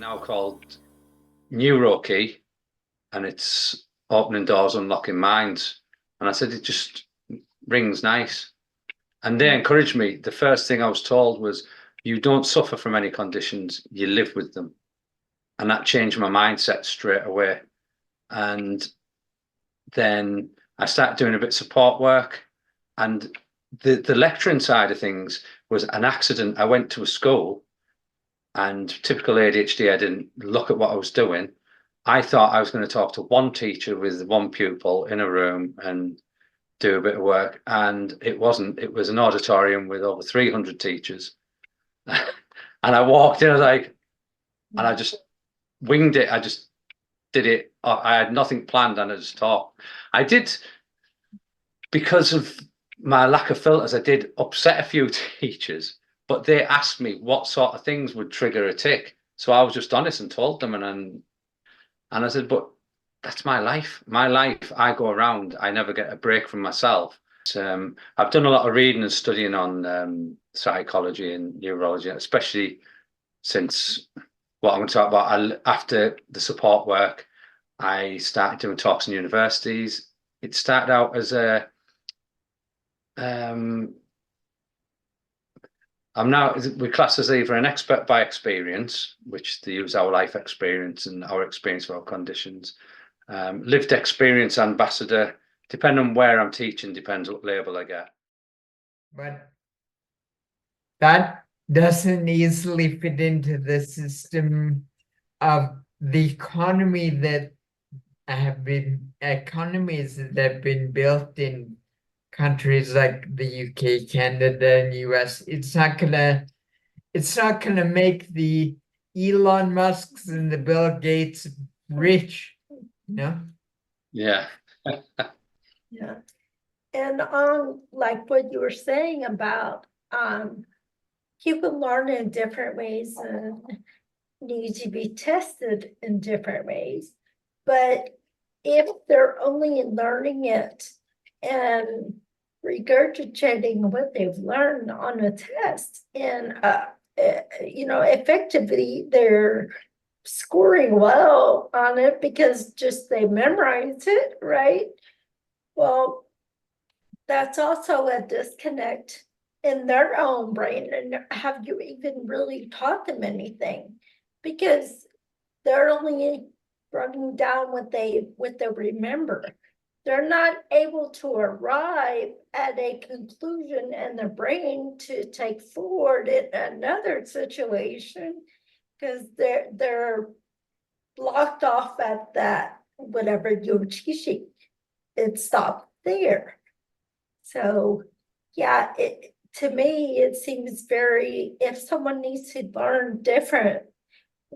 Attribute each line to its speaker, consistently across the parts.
Speaker 1: now called NeuroKey, and it's opening doors, unlocking minds. And I said, it just rings nice. And they encouraged me. The first thing I was told was, you don't suffer from any conditions, you live with them. And that changed my mindset straight away. And then I started doing a bit of support work. And the lecturing side of things was an accident. I went to a school, and typical ADHD, I didn't look at what I was doing. I thought I was going to talk to one teacher with one pupil in a room and do a bit of work. And it wasn't. It was an auditorium with over 300 teachers. And I walked in, I was like, and I just winged it. I just did it. I had nothing planned, and I just talked. I did, because of my lack of filters, I did upset a few teachers, but they asked me what sort of things would trigger a tick. So I was just honest and told them, and I said, but that's my life. My life, I go around, I never get a break from myself. I've done a lot of reading and studying on psychology and neurology, especially since what I'm going to talk about. After the support work, I started doing talks in universities. It started out as a I'm now, we class as either an expert by experience, which they use our life experience and our experience of our conditions, lived experience ambassador. Depending on where I'm teaching, depends what label I get.
Speaker 2: But that doesn't easily fit into the system of the economy that economies that have been built in countries like the UK, Canada, and US. It's not gonna make the Elon Musks and the Bill Gates rich, you know?
Speaker 1: Yeah.
Speaker 3: Yeah. And like what you were saying about people learn in different ways and need to be tested in different ways. But if they're only learning it and regurgitating what they've learned on a test, and effectively they're scoring well on it because just they memorize it, right? Well, that's also a disconnect in their own brain. And have you even really taught them anything? Because they're only running down what they remember. They're not able to arrive at a conclusion in their brain to take forward in another situation, because they're blocked off at that whatever you're teaching. It stopped there. So yeah, to me it seems very, if someone needs to learn different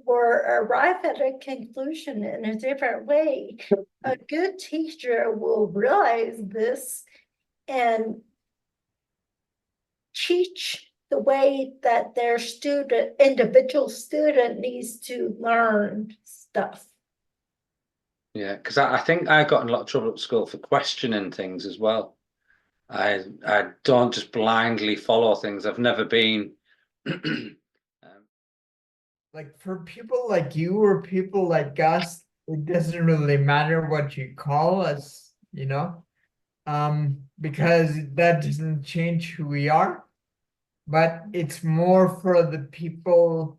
Speaker 3: or arrive at a conclusion in a different way, a good teacher will realize this and teach the way that their individual student needs to learn stuff.
Speaker 1: Yeah, because I think I got in a lot of trouble at school for questioning things as well. I don't just blindly follow things. I've never been
Speaker 2: like for people like you or people like us, it doesn't really matter what you call us, because that doesn't change who we are. But it's more for the people,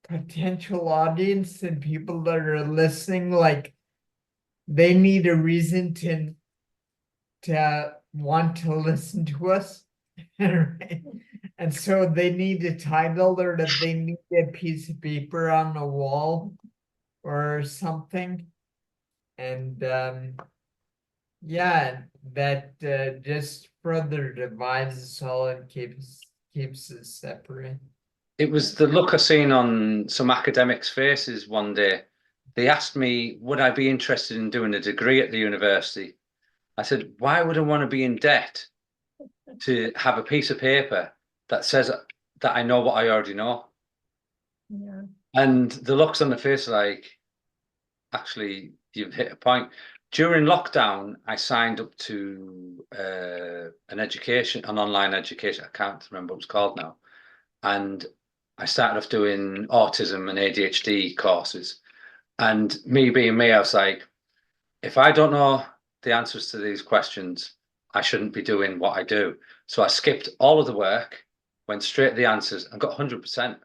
Speaker 2: potential audience, and people that are listening, like they need a reason to want to listen to us. Right? And so they need a title, or that they need a piece of paper on the wall or something. And yeah, that just further divides us all and keeps us separate.
Speaker 1: It was the look I seen on some academics' faces one day. They asked me, would I be interested in doing a degree at the university? I said, why would I want to be in debt to have a piece of paper that says that I know what I already know?
Speaker 3: Yeah.
Speaker 1: And the looks on the face like, actually, you've hit a point. During lockdown, I signed up to an online education. I can't remember what it's called now. And I started off doing autism and ADHD courses. And me being me, I was like, if I don't know the answers to these questions, I shouldn't be doing what I do. So I skipped all of the work, went straight to the answers and got 100%.